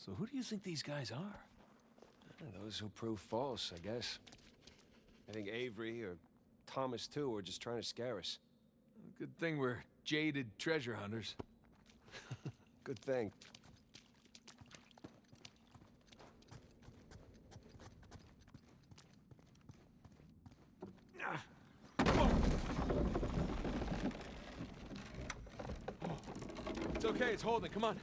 So who do you think these guys are? Those who prove false, I guess. I think Avery or Thomas, too, were just trying to scare us. Good thing we're jaded treasure hunters. Good thing. It's okay, it's holding. Come on.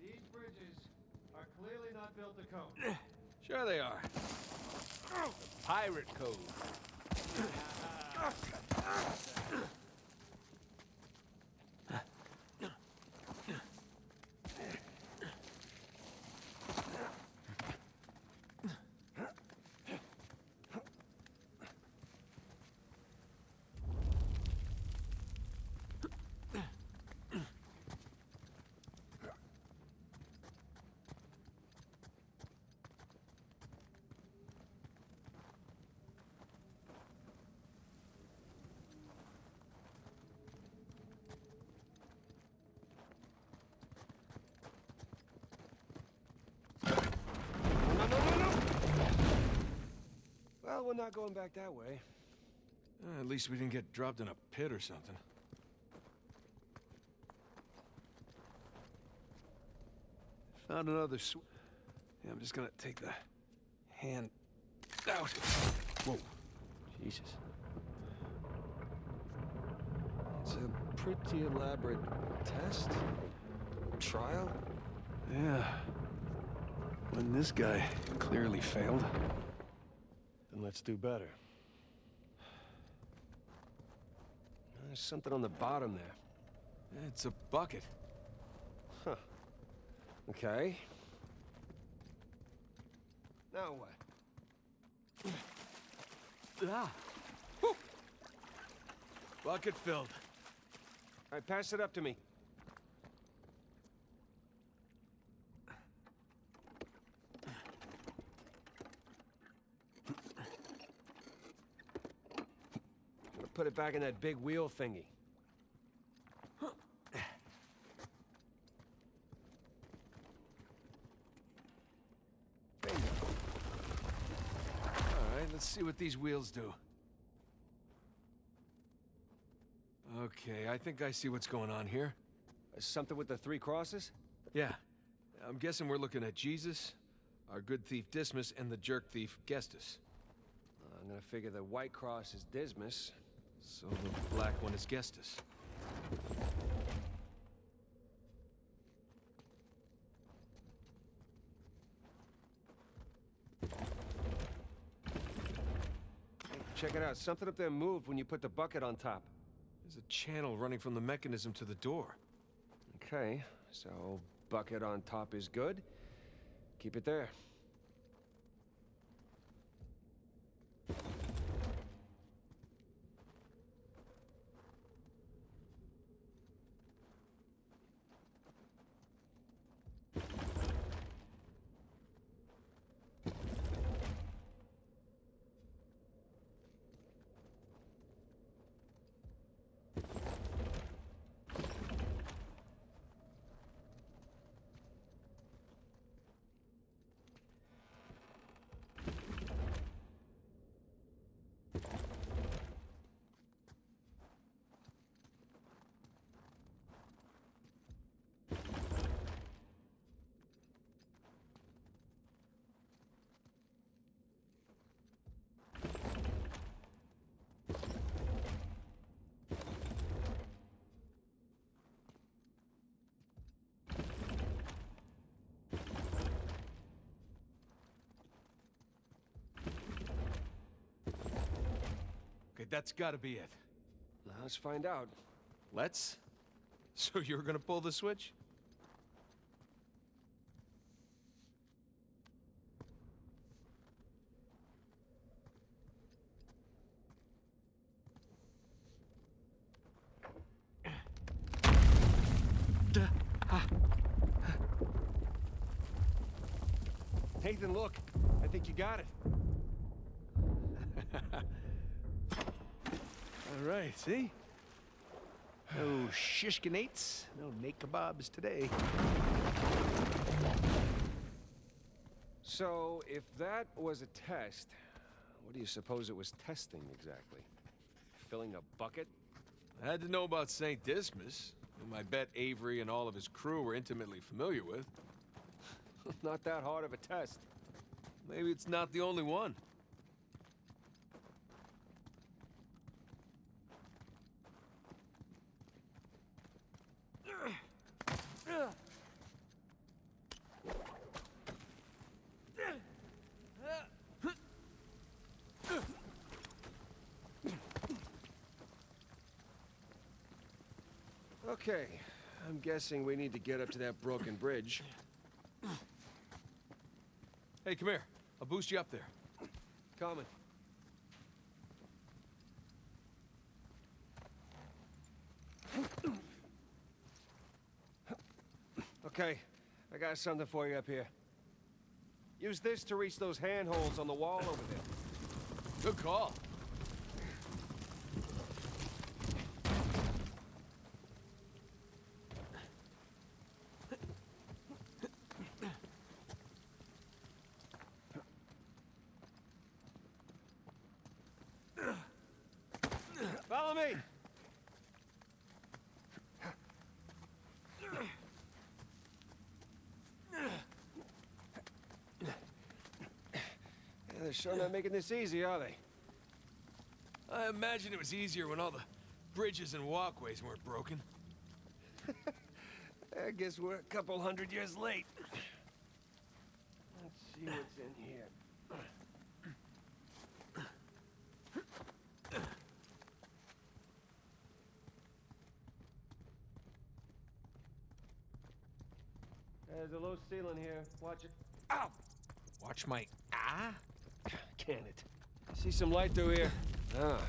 These bridges are clearly not built to code. Sure they are. Pirate code. Well, we're not going back that way. At least we didn't get dropped in a pit or something. Found another Yeah, I'm just gonna take the hand out. Whoa. Jesus. It's a pretty elaborate test? Trial? Yeah. When this guy clearly failed. Then let's do better. There's something on the bottom there. It's a bucket. Huh. Okay. Now what? Ah. Whew. Bucket filled. All right, pass it up to me. Put it back in that big wheel thingy. Bingo. All right, let's see what these wheels do. Okay, I think I see what's going on here. Something with the 3 crosses? Yeah. I'm guessing we're looking at Jesus, our good thief Dismas, and the jerk thief Gestus. I'm gonna figure the white cross is Dismas. So the black one is Gestus. Check it out. Something up there moved when you put the bucket on top. There's a channel running from the mechanism to the door. Okay, so bucket on top is good. Keep it there. Okay, that's gotta be it. Now let's find out. Let's? So you're gonna pull the switch? Nathan, look. I think you got it. All right, see? No shishkinates, no nate kebabs today. So, if that was a test, what do you suppose it was testing exactly? Filling a bucket? I had to know about St. Dismas, whom I bet Avery and all of his crew were intimately familiar with. Not that hard of a test. Maybe it's not the only one. Okay, I'm guessing we need to get up to that broken bridge. Hey, come here. I'll boost you up there. Coming. Okay, I got something for you up here. Use this to reach those handholds on the wall over there. Good call. Follow me! Yeah, they're sure not making this easy, are they? I imagine it was easier when all the bridges and walkways weren't broken. I guess we're a couple hundred years late. Let's see what's in here. There's a low ceiling here. Watch it. Ow! Watch my Can it? See some light through here. Ah,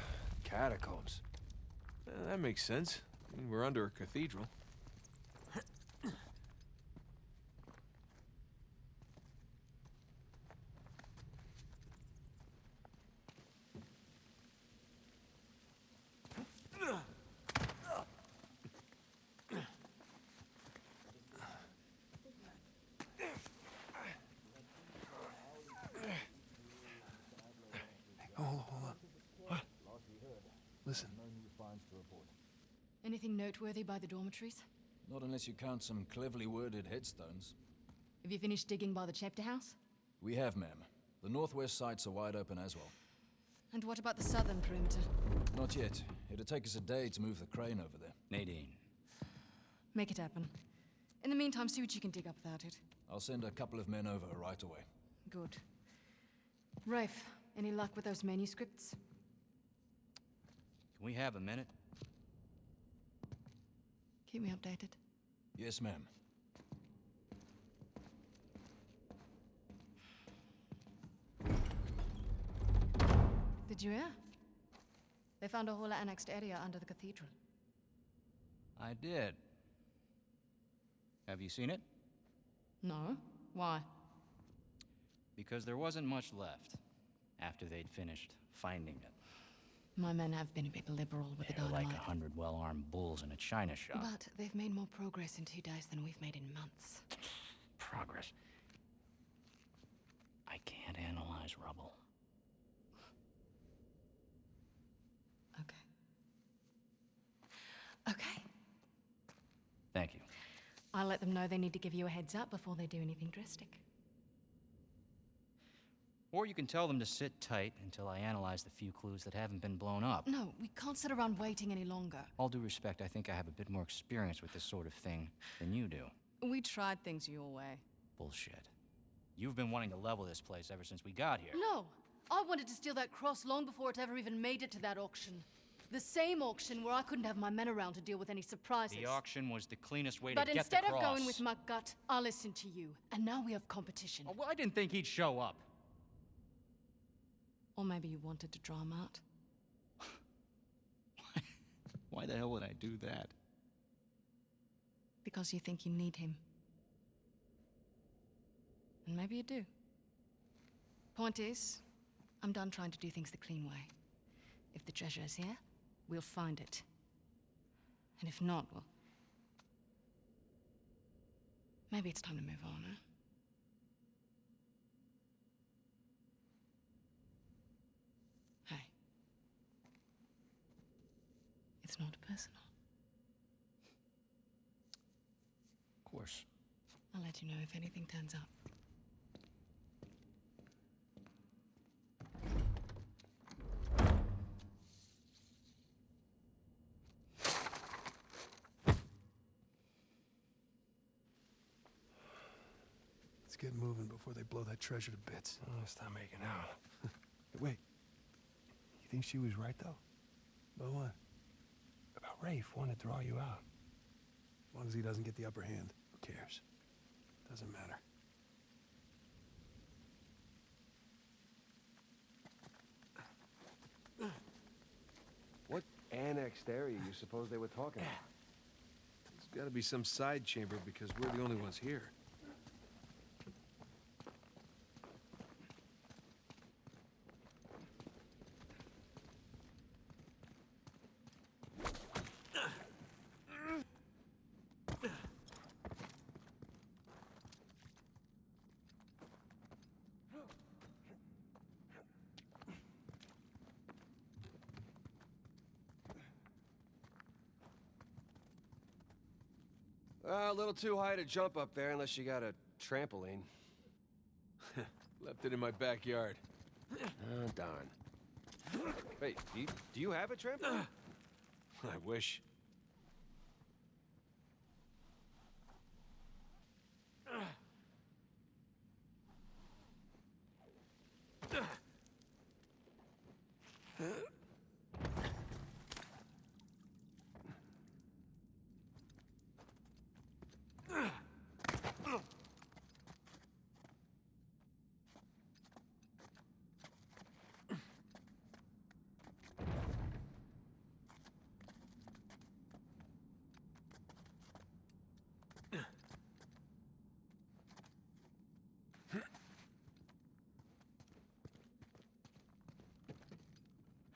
catacombs. That makes sense. I mean, we're under a cathedral. Hold on. What? Listen. Anything noteworthy by the dormitories? Not unless you count some cleverly worded headstones. Have you finished digging by the chapter house? We have, ma'am. The northwest sites are wide open as well. And what about the southern perimeter? Not yet. It'll take us a day to move the crane over there. Nadine. Make it happen. In the meantime, see what you can dig up without it. I'll send a couple of men over right away. Good. Rafe, any luck with those manuscripts? Can we have a minute? Keep me updated. Yes, ma'am. Did you hear? They found a whole annexed area under the cathedral. I did. Have you seen it? No? Why? Because there wasn't much left after they'd finished finding it. My men have been a bit liberal with the They're dynamite. like 100 well-armed bulls in a china shop. But they've made more progress in 2 days than we've made in months. Progress. I can't analyze rubble. Okay. Okay. Thank you. I'll let them know they need to give you a heads up before they do anything drastic. Or you can tell them to sit tight until I analyze the few clues that haven't been blown up. No, we can't sit around waiting any longer. All due respect, I think I have a bit more experience with this sort of thing than you do. We tried things your way. Bullshit. You've been wanting to level this place ever since we got here. No! I wanted to steal that cross long before it ever even made it to that auction. The same auction where I couldn't have my men around to deal with any surprises. The auction was the cleanest way But to get the cross. instead of going with my gut, I listened to you. And now we have competition. Oh, well, I didn't think he'd show up. Or maybe you wanted to draw him out. Why the hell would I do that? Because you think you need him. And maybe you do. Point is, I'm done trying to do things the clean way. If the treasure is here, we'll find it. And if not, well... maybe it's time to move on, huh? Hey. It's not personal. Of course. I'll let you know if anything turns up. Let's get moving before they blow that treasure to bits. Oh, stop making out. Wait. You think she was right, though? About what? About Rafe wanting to draw you out. As long as he doesn't get the upper hand, who cares? Doesn't matter. What annexed area you suppose they were talking about? There's gotta be some side chamber because we're the only ones here. A little too high to jump up there unless you got a trampoline. Left it in my backyard. Oh, darn. Wait, do you have a trampoline? I wish.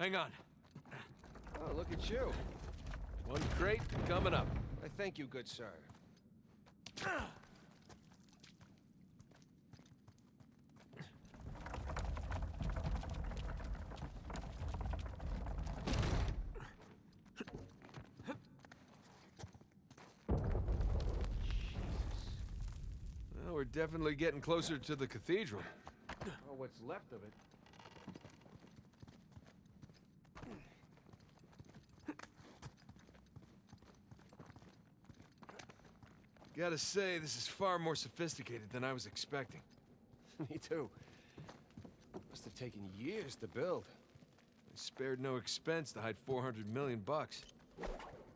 Hang on. Oh, look at you. One crate coming up. I thank you, good sir. Well, we're definitely getting closer to the cathedral. Oh, what's left of it. Gotta say, this is far more sophisticated than I was expecting. Me too. Must have taken years to build. They spared no expense to hide 400 million bucks.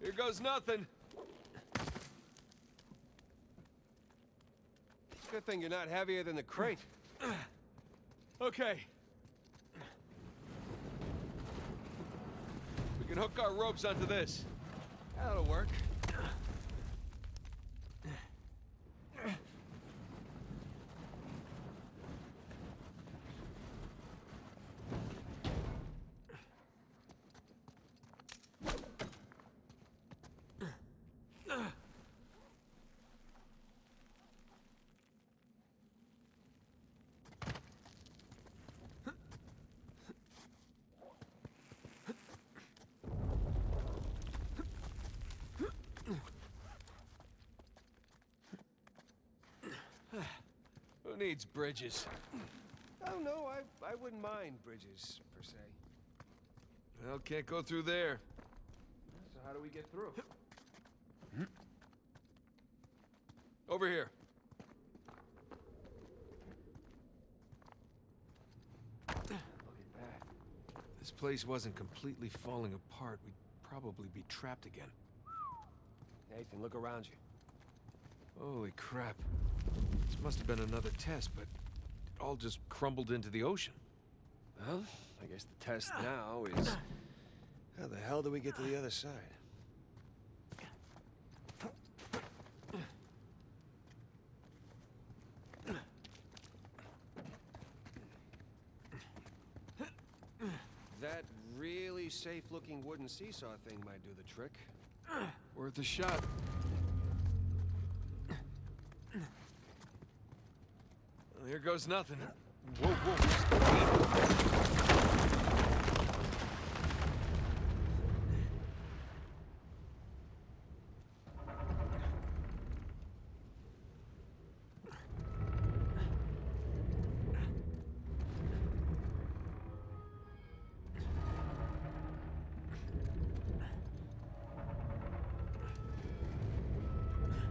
Here goes nothing. Good thing you're not heavier than the crate. Okay. We can hook our ropes onto this. That'll work. Who needs bridges? Oh, no, I wouldn't mind bridges, per se. Well, can't go through there. So how do we get through? Over here. Look at that. This place wasn't completely falling apart, we'd probably be trapped again. Nathan, look around you. Holy crap. This must have been another test, but it all just crumbled into the ocean. Well, I guess the test now is... how the hell do we get to the other side? That really safe-looking wooden seesaw thing might do the trick. Worth a shot. Well, here goes nothing. Whoa,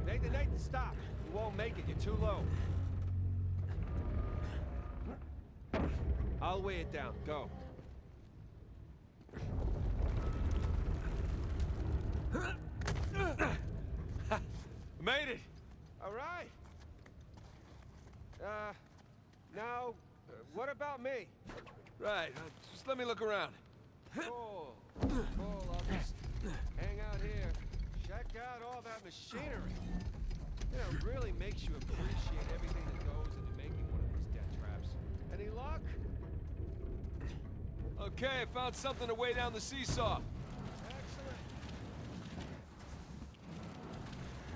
Nathan, stop! You won't make it, you're too low. I'll weigh it down, go. Made it! All right. Now, what about me? Right, just let me look around. Cool. I'll just hang out here. Check out all that machinery. You know, it really makes you appreciate everything that goes into making one of these death traps. Any luck? Okay, I found something to weigh down the seesaw. Excellent.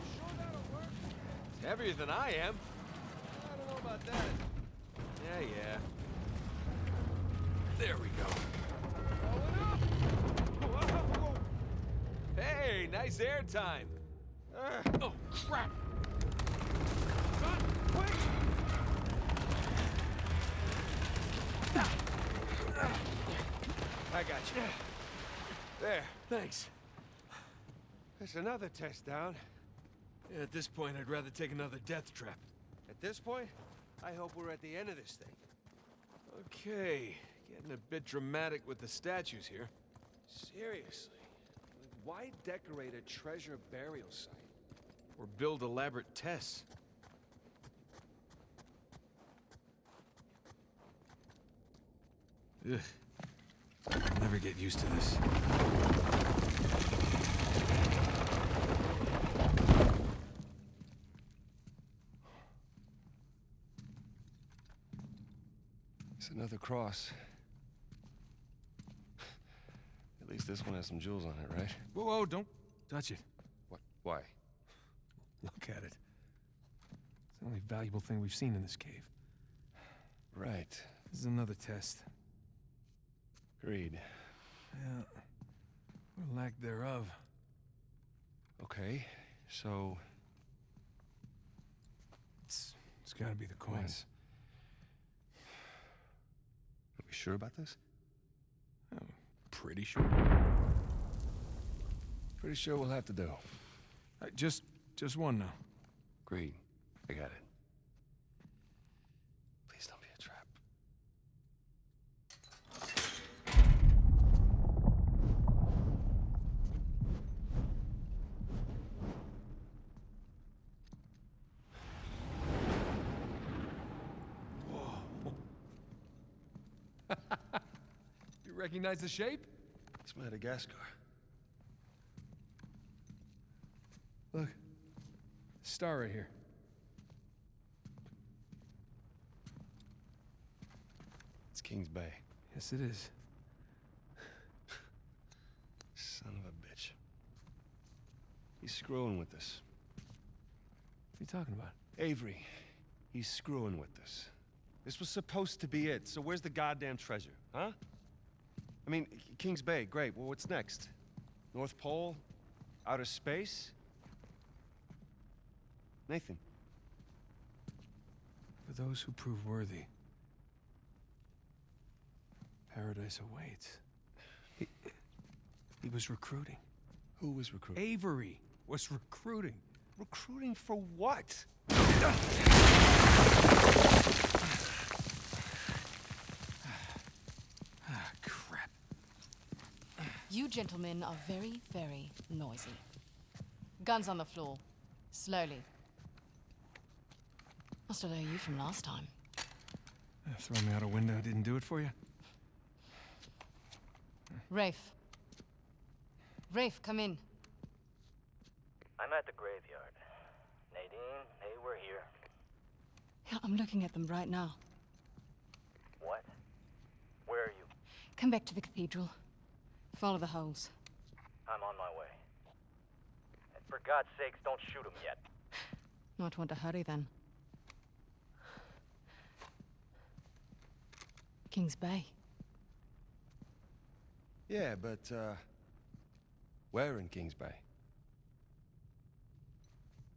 You sure that'll work? It's heavier than I am. I don't know about that. Yeah. There we go. Going up! Whoa! Hey, nice air time. Oh, crap! Son, quick! I got you. There. Thanks. There's another test down. Yeah, at this point, I'd rather take another death trap. At this point, I hope we're at the end of this thing. Okay, getting a bit dramatic with the statues here. Seriously? Why decorate a treasure burial site? Or build elaborate tests. Ugh. I'll never get used to this. It's another cross. At least this one has some jewels on it, right? Whoa, don't touch it. What? Why? Look at it. It's the only valuable thing we've seen in this cave. Right. This is another test. Agreed. Yeah. Or lack thereof. Okay, so... It's gotta be the coins. Are we sure about this? I'm pretty sure. Pretty sure we'll have to do. Just one now. Agreed. I got it. Please don't be a trap. You recognize the shape? It's Madagascar. Look. Star right here. It's Kings Bay. Yes, it is. Son of a bitch. He's screwing with us. What are you talking about? Avery. He's screwing with us. This was supposed to be it, so where's the goddamn treasure, huh? I mean, Kings Bay, great. Well, what's next? North Pole? Outer space? Nathan. For those who prove worthy, paradise awaits. He was recruiting. Who was recruiting? Avery was recruiting. Recruiting for what? Ah, crap. You gentlemen are very, very noisy. Guns on the floor. Slowly. Must have owe you from last time. Throwing me out a window didn't do it for you? Rafe. Rafe, come in. I'm at the graveyard. Nadine, hey, we're here. Yeah, I'm looking at them right now. What? Where are you? Come back to the cathedral. Follow the holes. I'm on my way. And for God's sakes, don't shoot him yet. Not want to hurry then. Kings Bay. Yeah, but, where in Kings Bay?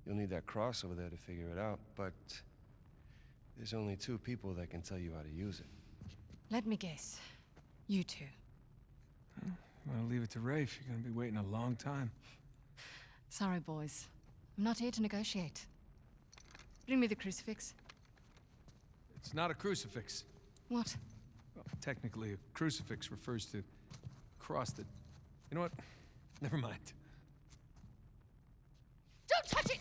You'll need that cross over there to figure it out, but there's only 2 people that can tell you how to use it. Let me guess. You two. I'll leave it to Rafe. You're gonna be waiting a long time. Sorry, boys. I'm not here to negotiate. Bring me the crucifix. It's not a crucifix. What? Well, technically, a crucifix refers to a cross that... You know what? Never mind. Don't touch it!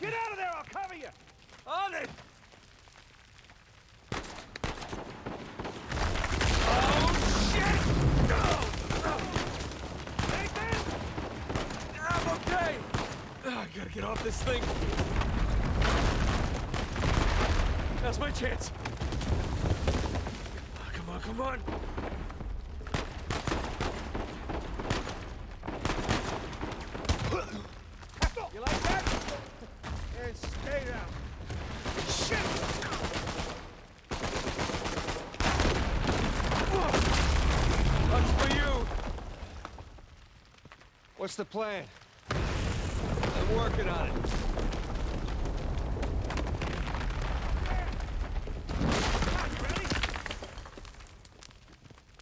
Get out of there, I'll cover you! On it! I'm okay! I gotta get off this thing. That's my chance. Come on, come on. You like that? And stay down. Shit! That's for you. What's the plan? I'm working on it. You ready?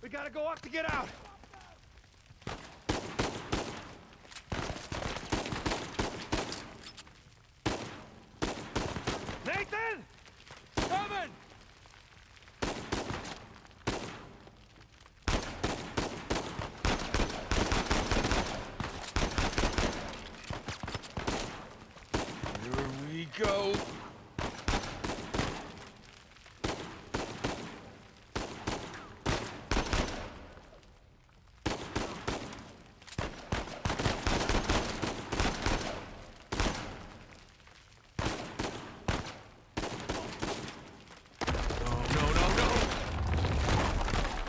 We gotta go up to get out. Nathan! Coming! Here we go.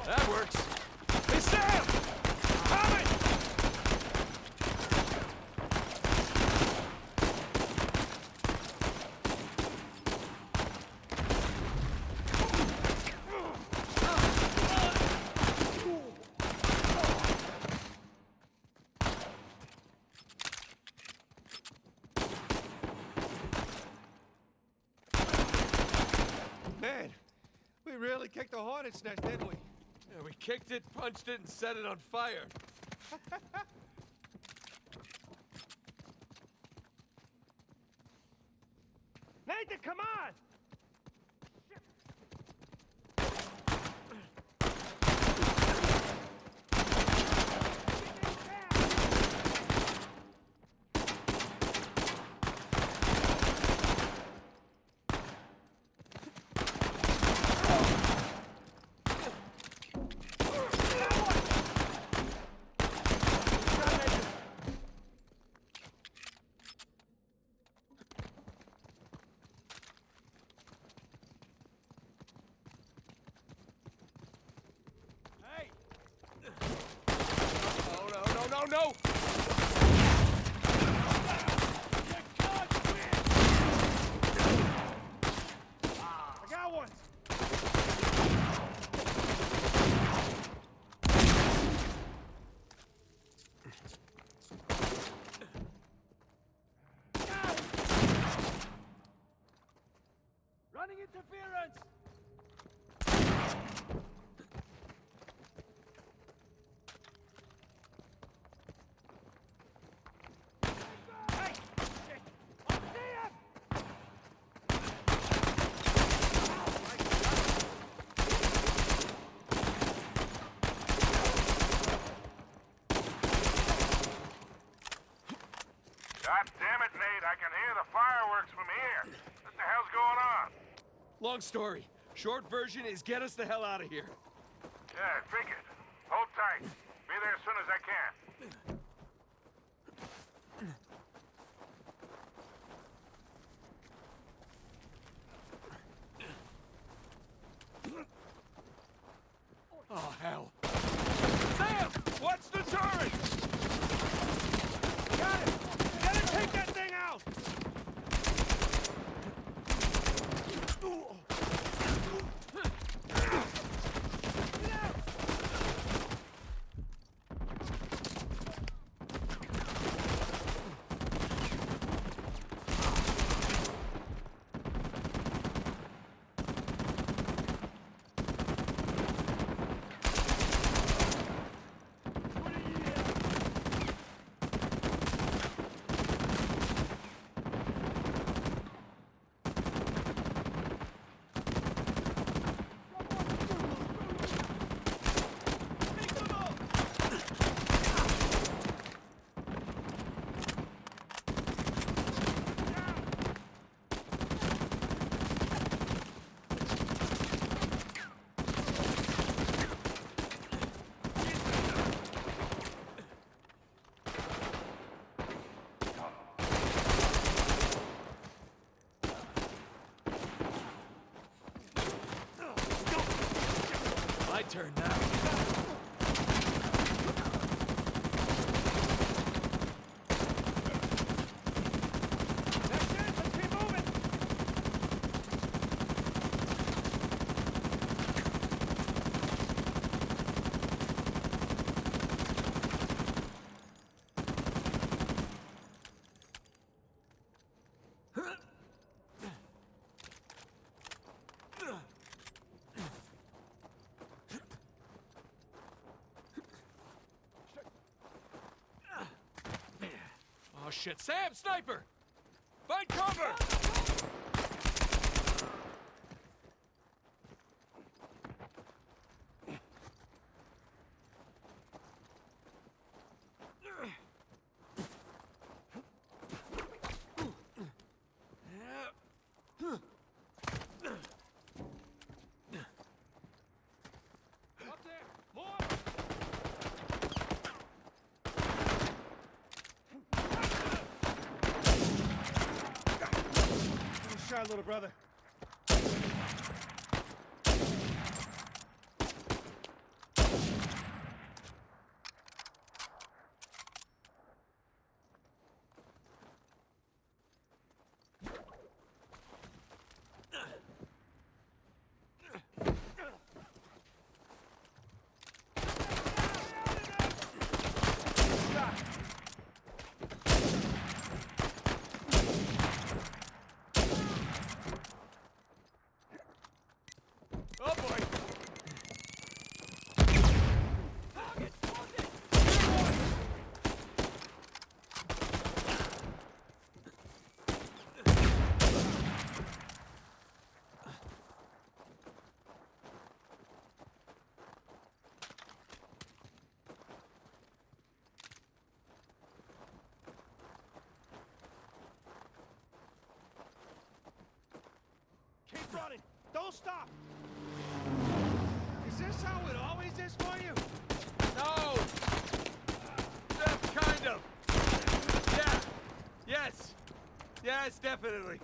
That works. Hey, Sam! Coming! Man, we really kicked the hornet's nest, didn't we? Yeah, we kicked it, punched it, and set it on fire. Nathan, come on! Hey! No! I got one! Running interference! Hey! Shit! I see him! Long story. Short version is get us the hell out of here. Yeah, figured. Hold tight. Be there as soon as I can. Oh, hell. Sam! What's the turret? Got it! Gotta take that thing out! My turn now. That's it! Let's keep moving! Oh shit, Sam, sniper! Find cover! Up there! More! Nice shot, little brother. Oh boy! Keep running! Don't stop! Is this how it always is for you? No! Kind of. Yeah. Yes. Yes, definitely.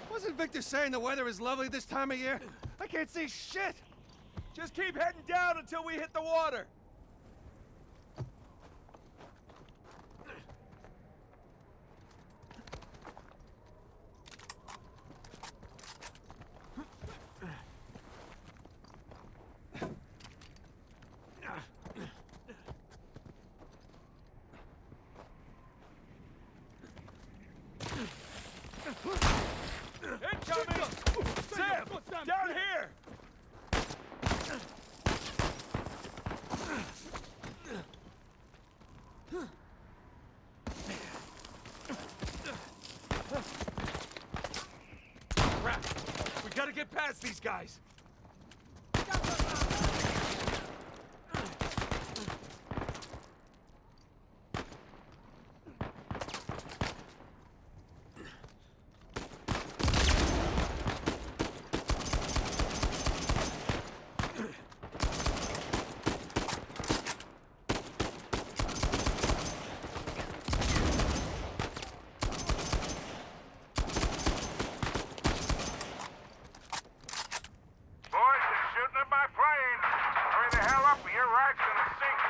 Wasn't Victor saying the weather is lovely this time of year? I can't see shit! Just keep heading down until we hit the water. Incoming! Sam! Down here! get past these guys! Boys, they're shooting at my plane. Hurry the hell up or your ride's gonna sink.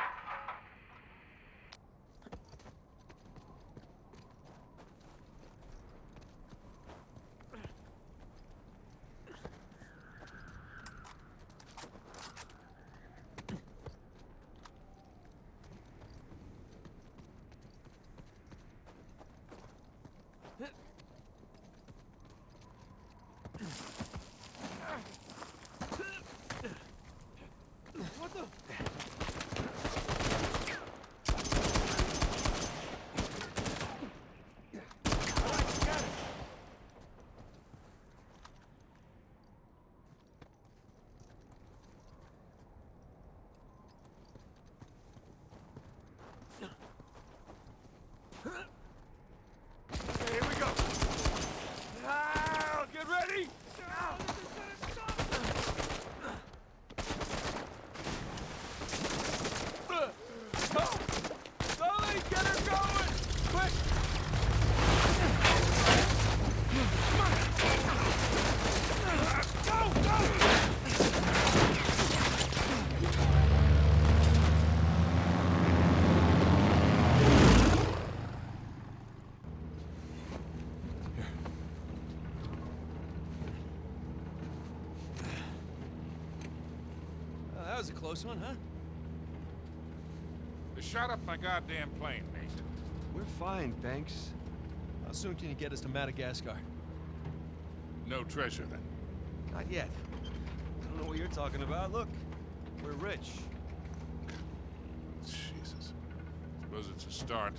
Okay, here we go. Ah, get ready! Go! Sully, get her going! Quick! Come on! Go! Go! That was a close one, huh? They shot up my goddamn plane, Nate. We're fine, thanks. How soon can you get us to Madagascar? No treasure, then. Not yet. I don't know what you're talking about. Look, we're rich. Jesus. Suppose it's a start.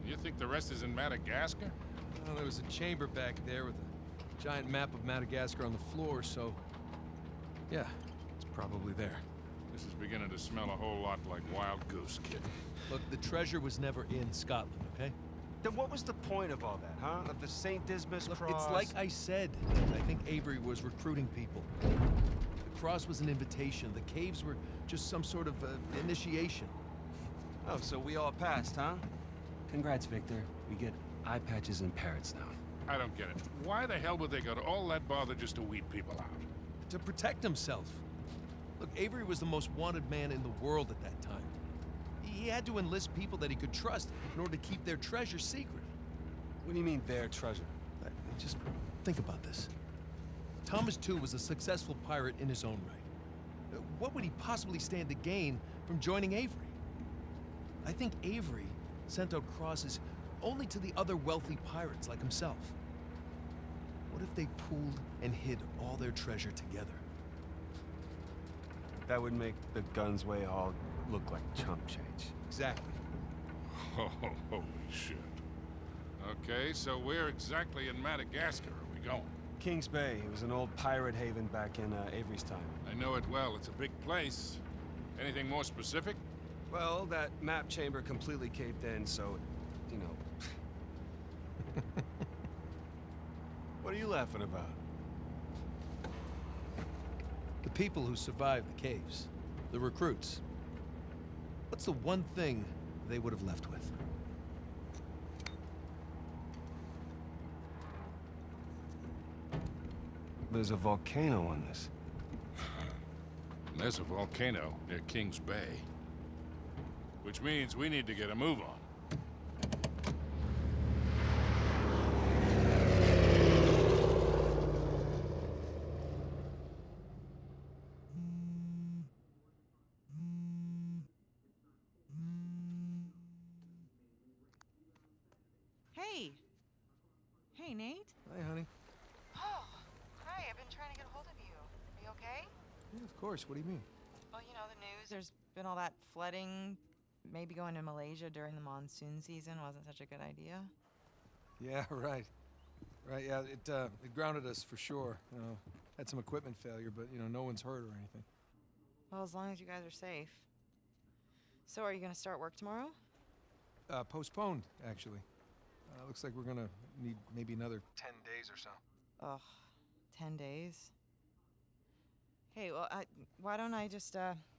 You think the rest is in Madagascar? Well, there was a chamber back there with a giant map of Madagascar on the floor, so... yeah, it's probably there. This is beginning to smell a whole lot like Wild Goose, kid. Look, the treasure was never in Scotland, okay? Then what was the point of all that, huh? Of the St. Dismas Look, cross? it's like I said. I think Avery was recruiting people. The cross was an invitation. The caves were just some sort of initiation. Oh, so we all passed, huh? Congrats, Victor. We get eye patches and parrots now. I don't get it. Why the hell would they go to all that bother just to weed people out? To protect himself. Look, Avery was the most wanted man in the world at that time. He had to enlist people that he could trust in order to keep their treasure secret. What do you mean, their treasure? Just think about this. Thomas, too, was a successful pirate in his own right. What would he possibly stand to gain from joining Avery? I think Avery sent out crosses only to the other wealthy pirates like himself. What if they pooled and hid all their treasure together? That would make the Gunsway all look like chump change. Exactly. Oh, holy shit. Okay, so where exactly in Madagascar are we going? Kings Bay. It was an old pirate haven back in Avery's time. I know it well. It's a big place. Anything more specific? Well, that map chamber completely caved in, so, you know. What are you laughing about? The people who survived the caves, the recruits. What's the one thing they would have left with? There's a volcano on this. There's a volcano near Kings Bay. Which means we need to get a move on. Hey, Nate? Hi, honey. Oh, hi. I've been trying to get a hold of you. Are you okay? Yeah, of course. What do you mean? Well, you know, the news. There's been all that flooding. Maybe going to Malaysia during the monsoon season wasn't such a good idea. Yeah, right. right? Yeah, it grounded us for sure. You know, had some equipment failure, but you know, no one's hurt or anything. Well, as long as you guys are safe. So are you gonna start work tomorrow? Postponed, actually. Looks like we're gonna need maybe another 10 days or so. Ugh, 10 days. Okay, well, why don't I just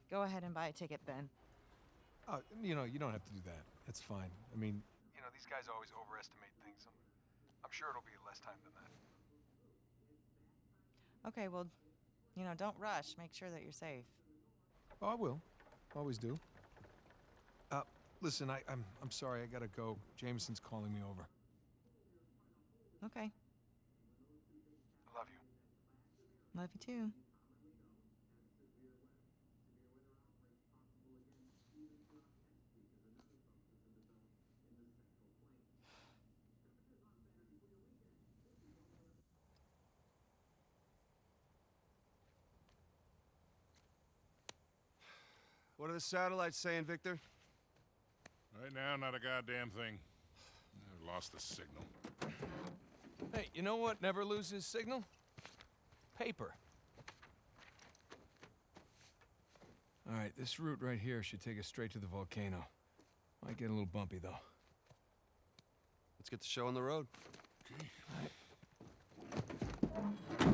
go ahead and buy a ticket then? You know, you don't have to do that. That's fine. I mean, you know, these guys always overestimate things. I'm sure it'll be less time than that. Okay, well, you know, don't rush. Make sure that you're safe. Oh, I will. Always do. Listen, I'm sorry. I gotta go. Jameson's calling me over. Okay. I love you. Love you too. What are the satellites saying, Victor? Right now, not a goddamn thing. I've lost the signal. Hey, you know what never loses signal? Paper. All right, this route right here should take us straight to the volcano. Might get a little bumpy, though. Let's get the show on the road. Okay.